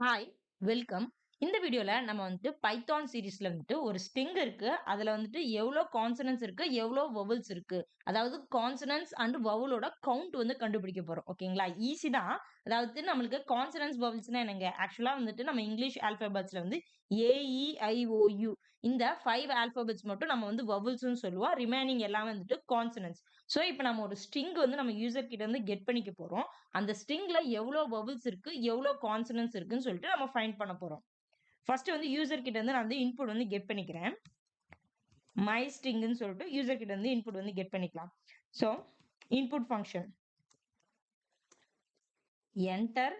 Hi, welcome. இந்த வீடியோல நம்ம வந்துட்டு பைத்தான் சீரிஸ்ல வந்துட்டு ஒரு ஸ்ட்ரிங் இருக்கு. அதுல வந்துட்டு எவ்வளோ கான்சனன்ட்ஸ் இருக்கு, எவ்வளோ வவல்ஸ் இருக்கு. அதாவது கான்சனன்ட்ஸ் அண்ட் வவலோட கவுண்ட் வந்து கண்டுபிடிக்க போறோம். ஓகேங்களா? ஈஸி தான். அதாவது நம்மளுக்கு கான்சனன்ட்ஸ் வவல்ஸ்னா என்னங்க? ஆக்சுவலா வந்துட்டு நம்ம இங்கிலீஷ் ஆல்பபெட்ஸ்ல வந்து ஏ, இ, ஐ, ஓ, யூ இந்த 5 ஆல்பபெட்ஸ் மட்டும் நம்ம வந்து வவல்ஸ்ன்னு சொல்லுவோம். ரிமைனிங் எல்லாம் வந்துட்டு கான்சனன்ட்ஸ். சோ, இப்ப நம்ம ஒரு ஸ்ட்ரிங் வந்து நம்ம யூசர் கிட்ட இருந்து கெட் பண்ணிக்க போறோம். அந்த ஸ்ட்ரிங்ல எவ்வளோ வவல்ஸ் இருக்கு, எவ்வளோ கான்சனன்ட்ஸ் இருக்குன்னு சொல்லிட்டு நம்ம ஃபைண்ட் பண்ண போறோம். ஃபர்ஸ்ட் வந்து யூசர் கிட்ட இருந்து நான் வந்து இன்புட் வந்து கெட் பண்ணிக்கிறேன். மை ஸ்ட்ரிங்னு சொல்லிட்டு யூசர் கிட்ட இருந்து இன்புட் வந்து கெட் பண்ணிக்கலாம். So input function enter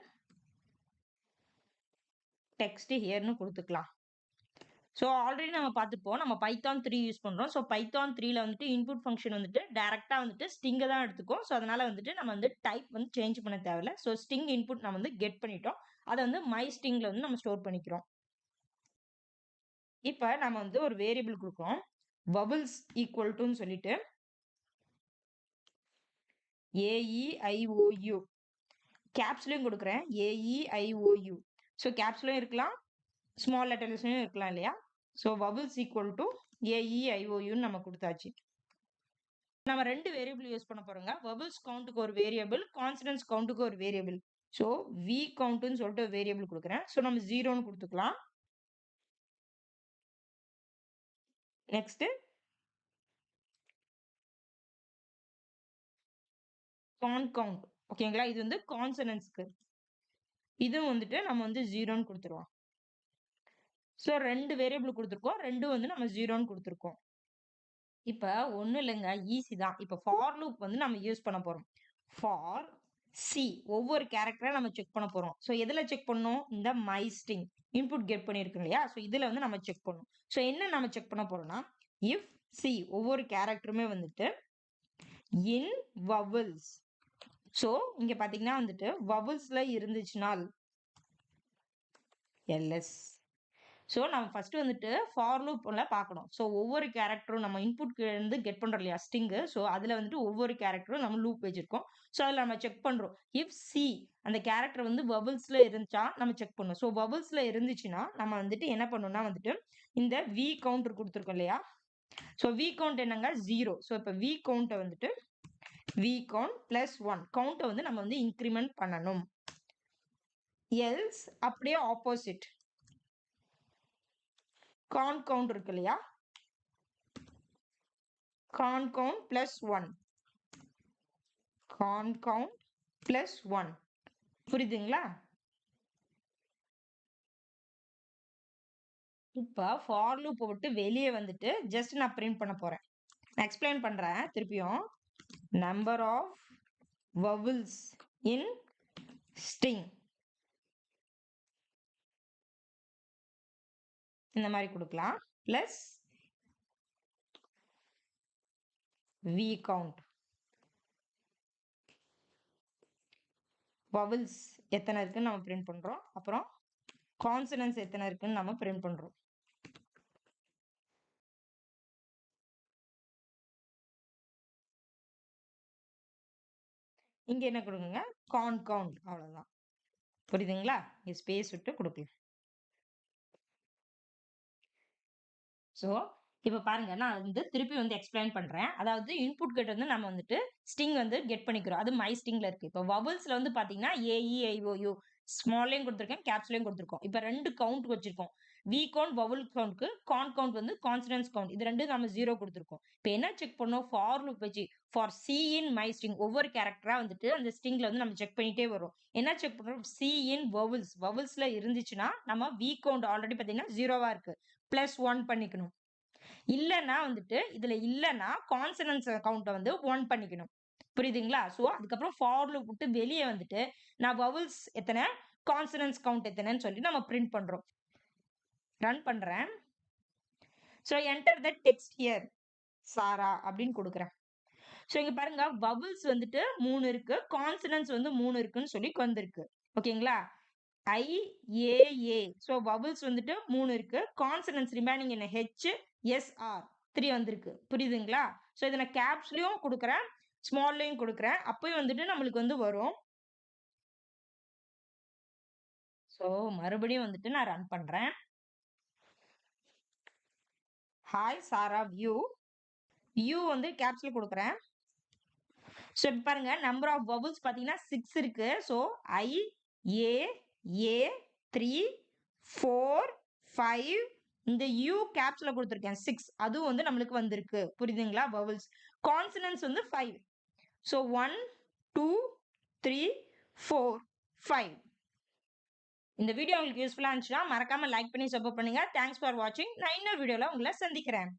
text ஹியர்னு கொடுத்துக்கலாம். ஸோ ஆல்ரெடி நம்ம பார்த்துப்போம். நம்ம பைத்தான் 3 யூஸ் பண்றோம். ஸோ பைத்தான் 3ல வந்துட்டு இன்புட் ஃபங்க்ஷன் வந்துட்டு டைரக்டா வந்துட்டு ஸ்ட்ரிங்கை தான் எடுத்துக்கும். ஸோ அதனால வந்துட்டு நம்ம வந்து டைப் வந்து சேஞ்ச் பண்ண தேவையில்ல. ஸோ ஸ்ட்ரிங் இன்புட் நம்ம வந்து கெட் பண்ணிட்டோம். அதை வந்து மை ஸ்ட்ரிங்ல வந்து நம்ம ஸ்டோர் பண்ணிக்கிறோம். இப்ப நம்ம வந்து ஒரு வேரியபிள் கொடுக்கிறோம். வவல்ஸ் ஈக்குவல் டுன்னு சொல்லிட்டு AEIOU கேப்ஸ்லயும் கொடுக்குறேன். AEIOU. ஸோ கேப்ஸ்லயும் இருக்கலாம், ஸ்மால் லெட்டர்ஸ்லயும் இருக்கலாம் இல்லையா? ஸோ வவல்ஸ் ஈக்குவல் டு AEIOUன்னு நம்ம கொடுத்தாச்சு. நம்ம ரெண்டு வேரியபிள் யூஸ் பண்ண போறோங்க. வவல்ஸ் கவுண்ட்டுக்கு ஒரு வேரியபிள், கான்சனன்ட்ஸ் கவுண்ட்டுக்கு ஒரு வேரியபிள். ஸோ வி கவுண்ட்னு சொல்லிட்டு ஒரு வேரியபிள் கொடுக்குறேன். ஸோ நம்ம 0ன்னு கொடுத்துக்கலாம். Next count. ஓகேங்களா? இது வந்து கான்சனன்ட்ஸ்க்கு. இதுவும் வந்துட்டு நம்ம வந்து 0ன்னு கொடுத்துருவோம். ஸோ ரெண்டு வேரியபிள் கொடுத்துருக்கோம். ரெண்டும் வந்து நம்ம 0ன்னு கொடுத்துருக்கோம். இப்ப ஒண்ணும் இல்லைங்க, ஈஸி தான். இப்ப ஃபார் லூப் வந்து நம்ம யூஸ் பண்ண போறோம். ஃபார் சி ஒவ்வொரு கேரக்டரா நம்ம செக் பண்ண போறோம். ஸோ எதுல செக் பண்ணணும்? இந்த மை ஸ்ட்ரிங் இன்புட் கெட் பண்ணியிருக்கோம் இல்லையா? ஸோ இதுல வந்து நம்ம செக் பண்ணணும். ஸோ என்ன நம்ம செக் பண்ண போறோம்னா, இஃப் சி ஒவ்வொரு கேரக்டருமே வந்துட்டு இன் வவல்ஸ். ஸோ இங்க பாத்தீங்கன்னா வந்துட்டு வவல்ஸ்ல இருந்துச்சுனால் எல்எஸ். ஸோ நம்ம ஃபர்ஸ்ட் வந்துட்டு ஃபார் லூப்ல பார்க்கணும். ஸோ ஒவ்வொரு கேரக்டரும் நம்ம இன்புட் இருந்து கெட் பண்றோம் இல்லையா ஸ்ட்ரிங்கு. ஸோ அதுல வந்துட்டு ஒவ்வொரு கேரக்டரும் நம்ம லூப் வச்சிருக்கோம். ஸோ அதுல நம்ம செக் பண்றோம். இஃப் சி அந்த கேரக்டர் வந்து வவல்ஸ்ல இருந்துச்சா நம்ம செக் பண்ணணும். ஸோ வவல்ஸ்ல இருந்துச்சுன்னா நம்ம வந்துட்டு என்ன பண்ணணும்னா வந்துட்டு இந்த வி கவுண்டர் கொடுத்துருக்கோம் இல்லையா? ஸோ வி கவுண்ட் என்னங்க? 0. ஸோ இப்போ வி கவுண்ட்டை வந்துட்டு வி கவுண்ட் பிளஸ் 1 கவுண்ட்டை வந்து நம்ம வந்து இன்க்ரிமெண்ட் பண்ணணும். எல்ஸ் அப்படியே ஆப்போசிட் கான் கவுண்ட் இருக்கு இல்லையா? Con count plus 1 con count plus 1 புரியுதுங்களா? இப்ப ஃபார் லூப் விட்டு வெளியே வந்துட்டு ஜஸ்ட் நான் பிரிண்ட் பண்ண போறேன். நான் எக்ஸ்பிளைன் பண்றேன் திருப்பியும். Number of vowels in string இந்த மாதிரி கொடுக்கலாம். பிளஸ் வி கவுண்ட் வவல்ஸ் எத்தனை இருக்குன்னு நம்ம பிரிண்ட் பண்றோம். அப்புறம் கான்சனன்ட்ஸ் எத்தனை இருக்குன்னு நம்ம பிரிண்ட் பண்றோம். இங்க என்ன கொடுங்க? கான் கவுண்ட். அவ்வளவுதான். புரியுதுங்களா? இங்க ஸ்பேஸ் விட்டு கொடுக்கலாம். ஸோ இப்போ பாருங்க, நான் வந்து திருப்பி வந்து எக்ஸ்பிளைன் பண்றேன். அதாவது இன்புட் கெட் வந்து நம்ம வந்துட்டு ஸ்ட்ரிங் வந்து கெட் பண்ணிக்கிறோம். அது மை ஸ்ட்ரிங்ல இருக்கு. இப்போ வவல்ஸ்ல வந்து பாத்தீங்கன்னா AEIOU ஸ்மால்லையும் கொடுத்துருக்கேன், கேப்ஸ்லையும் கொடுத்துருக்கோம். இப்போ ரெண்டு கவுண்ட் வச்சிருக்கோம். வி கவுண்ட் வவல் கவுண்ட்க்கு, கான் கவுண்ட் வந்து கான்சனன்ஸ் கவுண்ட். இது ரெண்டு நம்ம 0 கொடுத்துருக்கோம். இப்போ என்ன செக் பண்ணோம்? ஃபார் லூப் வச்சு for C in my string ஒவ்வொரு கேரக்டரா வந்துட்டு அந்த ஸ்ட்ரிங்ல வந்து நம்ம செக் பண்ணிட்டே வரும். என்ன செக் பண்றோம்? சி இன் வவல்ஸ் வவல்ஸ்ல இருந்துச்சுன்னா நம்ம வி கவுண்ட் ஆல்ரெடி பாத்தீங்கன்னா 0வா இருக்கு, பிளஸ் 1 பண்ணிக்கணும். இல்லைன்னா வந்துட்டு இதுல இல்லைன்னா கான்சனன்ஸ் கவுண்ட்டை வந்து 1 பண்ணிக்கணும். புரியுதுங்களா? ஸோ அதுக்கப்புறம் ஃபார் லூப் விட்டு வெளியே வந்துட்டு நான் வவல்ஸ் எத்தனை, கான்சனன்ஸ் கவுண்ட் எத்தனைன்னு சொல்லி நம்ம பிரிண்ட் பண்றோம். ரன் பண்றேன். So enter the text here Sara அப்படின்னு கொடுக்குறேன். ஸோ இங்க பாருங்க, வவல்ஸ் வந்துட்டு 3 இருக்கு, கான்சனன்ஸ் வந்து 3 இருக்குன்னு சொல்லி வந்திருக்கு. ஓகேங்களா? IAA. ஸோ வவல்ஸ் வந்துட்டு 3 இருக்கு, கான்சனன்ஸ் ரிமைனிங் என்ன HSR 3 வந்திருக்கு. புரியுதுங்களா? ஸோ இதை நான் கேப்ஸ்லயும் கொடுக்குறேன், ஸ்மால்லையும் கொடுக்குறேன். அப்பயும் வந்துட்டு நம்மளுக்கு வந்து வரும். ஸோ மறுபடியும் வந்துட்டு நான் ரன் பண்றேன். ஹாய் சாரா வியூ. வந்து கேப்ஸ்ல கொடுக்குறேன். ஸோ இப்போ பாருங்க நம்பர் ஆஃப் பபுள்ஸ் பார்த்தீங்கன்னா 6 இருக்கு. ஸோ ஐ ஏ ஏ 3 4 5 இந்த யூ கேப்ஸ்ல கொடுத்துருக்கேன் 6 அதுவும் வந்து நம்மளுக்கு வந்திருக்கு. புரியுதுங்களா? பபுள்ஸ் கான்சனன்ஸ் வந்து 5. ஸோ 1 2 3 4 5. இந்த வீடியோ உங்களுக்கு யூஸ்ஃபுல்லா இருந்துச்சுன்னா மறக்காம லைக் பண்ணி சப்போர்ட் பண்ணுங்க. தேங்க்ஸ் ஃபார் வாட்சிங். நான் இன்னொரு வீடியோல உங்களை சந்திக்கிறேன்.